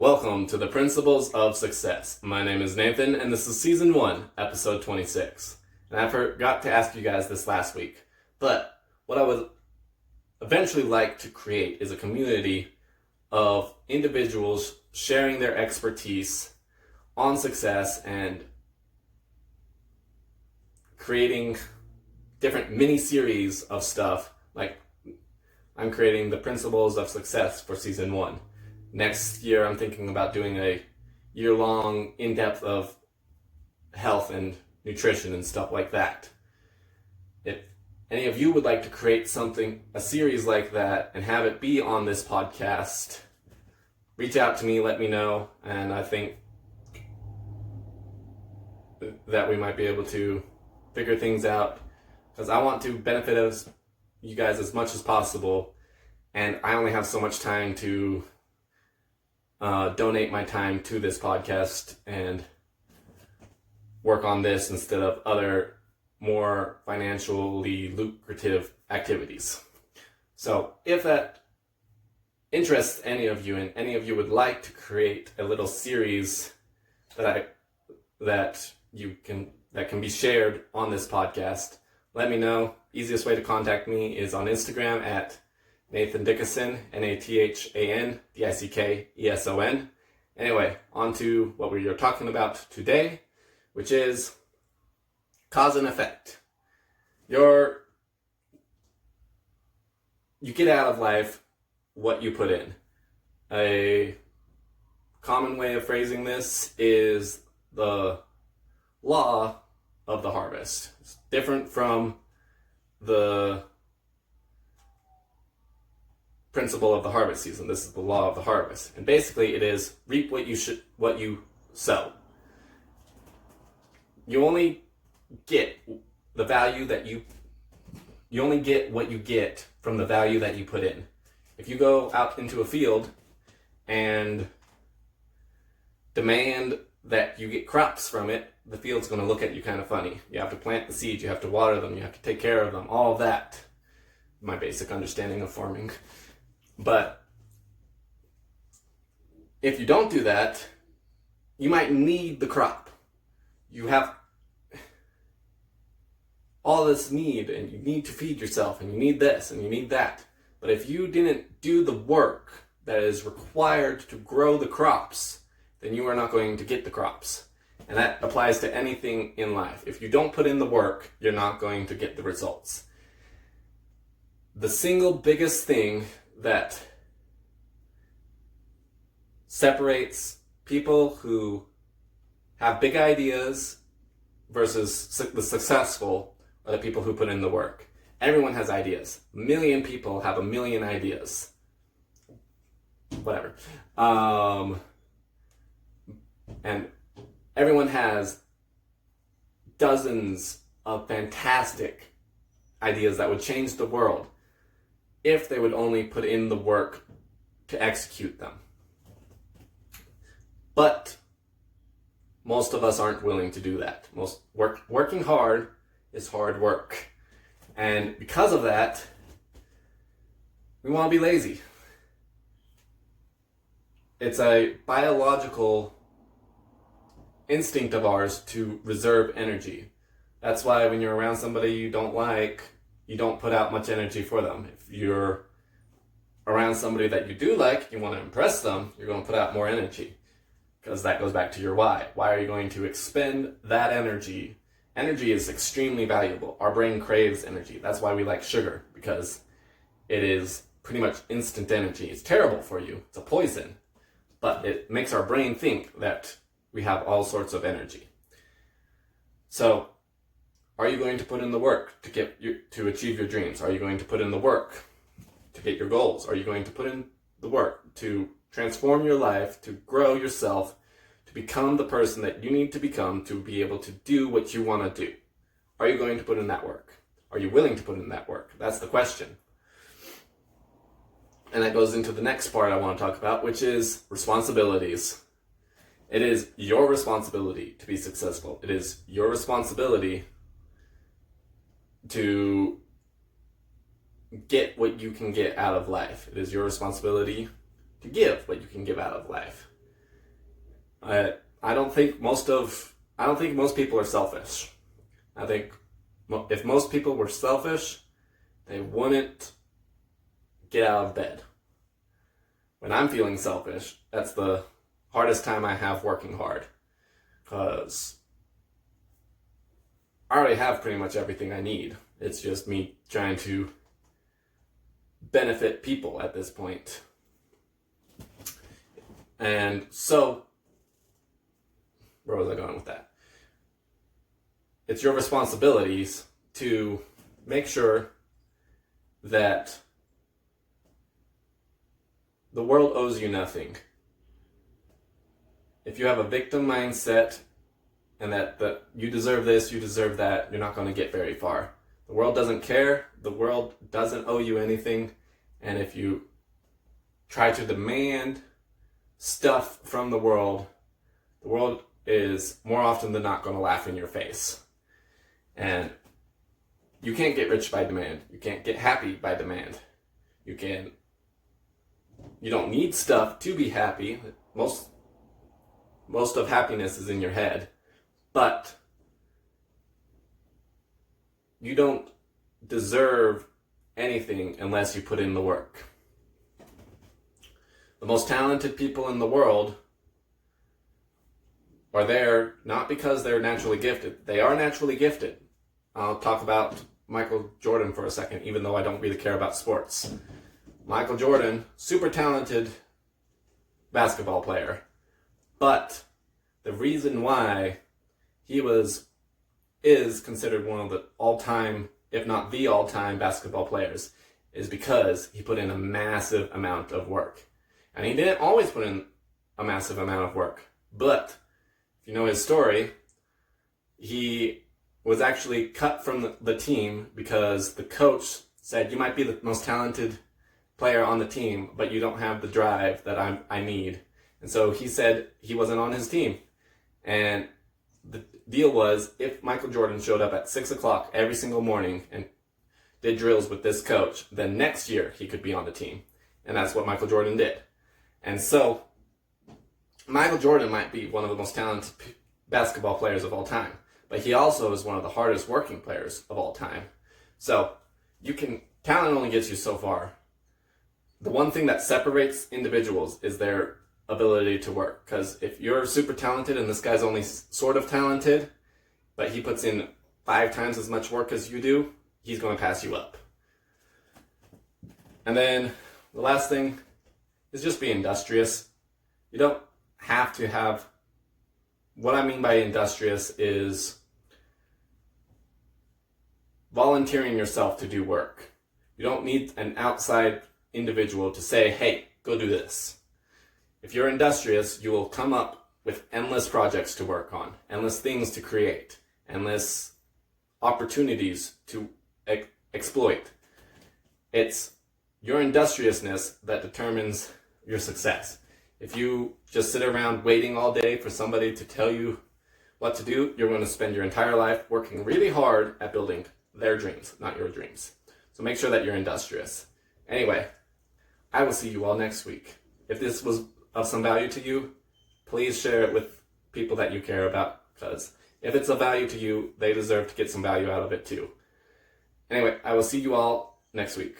Welcome to the Principles of Success. My name is Nathan, and this is Season 1, Episode 26. And I forgot to ask you guys this last week, but what I would eventually like to create is a community of individuals sharing their expertise on success and creating different mini-series of stuff. Like, I'm creating the Principles of Success for Season 1. Next year, I'm thinking about doing a year-long in-depth of health and nutrition and stuff like that. If any of you would like to create a series like that, and have it be on this podcast, reach out to me, let me know, and I think that we might be able to figure things out, because I want to benefit you guys as much as possible, and I only have so much time to donate my time to this podcast and work on this instead of other more financially lucrative activities. So if that interests any of you, and any of you would like to create a little series that can be shared on this podcast, let me know. Easiest way to contact me is on Instagram at Nathan Dickeson, Nathan Dickeson. Anyway, on to what we are talking about today, which is cause and effect. You get out of life what you put in. A common way of phrasing this is the law of the harvest. It's different from the principle of the harvest season. This is the law of the harvest, and basically it is reap what you sow. You only get the value that you only get what you get from the value that you put in. If you go out into a field and demand that you get crops from it, the field's going to look at you kind of funny. You have to plant the seeds, you have to water them, you have to take care of them, all of that. My basic understanding of farming. But if you don't do that, you might need the crop. You have all this need, and you need to feed yourself, and you need this, and you need that. But if you didn't do the work that is required to grow the crops, then you are not going to get the crops. And that applies to anything in life. If you don't put in the work, you're not going to get the results. The single biggest thing that separates people who have big ideas versus the successful are the people who put in the work. Everyone has ideas. A million people have a million ideas. Whatever. And everyone has dozens of fantastic ideas that would change the world if they would only put in the work to execute them. But most of us aren't willing to do that. Working hard is hard work. And because of that, we want to be lazy. It's a biological instinct of ours to reserve energy. That's why when you're around somebody you don't like, you don't put out much energy for them. If you're around somebody that you do like, you want to impress them, you're going to put out more energy. Because that goes back to your why. Why are you going to expend that energy? Energy is extremely valuable. Our brain craves energy. That's why we like sugar, because it is pretty much instant energy. It's terrible for you. It's a poison. But it makes our brain think that we have all sorts of energy. So, are you going to put in the work to achieve your dreams? Are you going to put in the work to get your goals? Are you going to put in the work to transform your life, to grow yourself, to become the person that you need to become to be able to do what you want to do? Are you going to put in that work? Are you willing to put in that work? That's the question. And that goes into the next part I want to talk about, which is responsibilities. It is your responsibility to be successful. It is your responsibility to get what you can get out of life. It is your responsibility to give what you can give out of life. I don't think most people are selfish. I think if most people were selfish, they wouldn't get out of bed. When I'm feeling selfish, that's the hardest time I have working hard, because I already have pretty much everything I need. It's just me trying to benefit people at this point. And so, where was I going with that? It's your responsibilities to make sure that the world owes you nothing. If you have a victim mindset and that you deserve this, you deserve that, you're not going to get very far. The world doesn't care. The world doesn't owe you anything. And if you try to demand stuff from the world is more often than not going to laugh in your face. And you can't get rich by demand. You can't get happy by demand. You don't need stuff to be happy. Most of happiness is in your head. But you don't deserve anything unless you put in the work. The most talented people in the world are there not because they're naturally gifted. They are naturally gifted. I'll talk about Michael Jordan for a second, even though I don't really care about sports. Michael Jordan, super talented basketball player. But the reason why he is considered one of the all-time, if not the all-time basketball players, is because he put in a massive amount of work. And he didn't always put in a massive amount of work. But if you know his story, he was actually cut from the team because the coach said, you might be the most talented player on the team, but you don't have the drive that I need. And so he said he wasn't on his team. And the deal was, if Michael Jordan showed up at 6 o'clock every single morning and did drills with this coach, then next year he could be on the team. And that's what Michael Jordan did. And so Michael Jordan might be one of the most talented basketball players of all time, but he also is one of the hardest working players of all time. So talent only gets you so far. The one thing that separates individuals is their ability to work. Because if you're super talented and this guy's only sort of talented, but he puts in 5 times as much work as you do, he's going to pass you up. And then the last thing is just be industrious. You don't have to have, what I mean by industrious is volunteering yourself to do work. You don't need an outside individual to say, hey, go do this. If you're industrious, you will come up with endless projects to work on, endless things to create, endless opportunities to exploit. It's your industriousness that determines your success. If you just sit around waiting all day for somebody to tell you what to do, you're going to spend your entire life working really hard at building their dreams, not your dreams. So make sure that you're industrious. Anyway, I will see you all next week. If this was of some value to you, please share it with people that you care about, because if it's of value to you, they deserve to get some value out of it too. Anyway, I will see you all next week.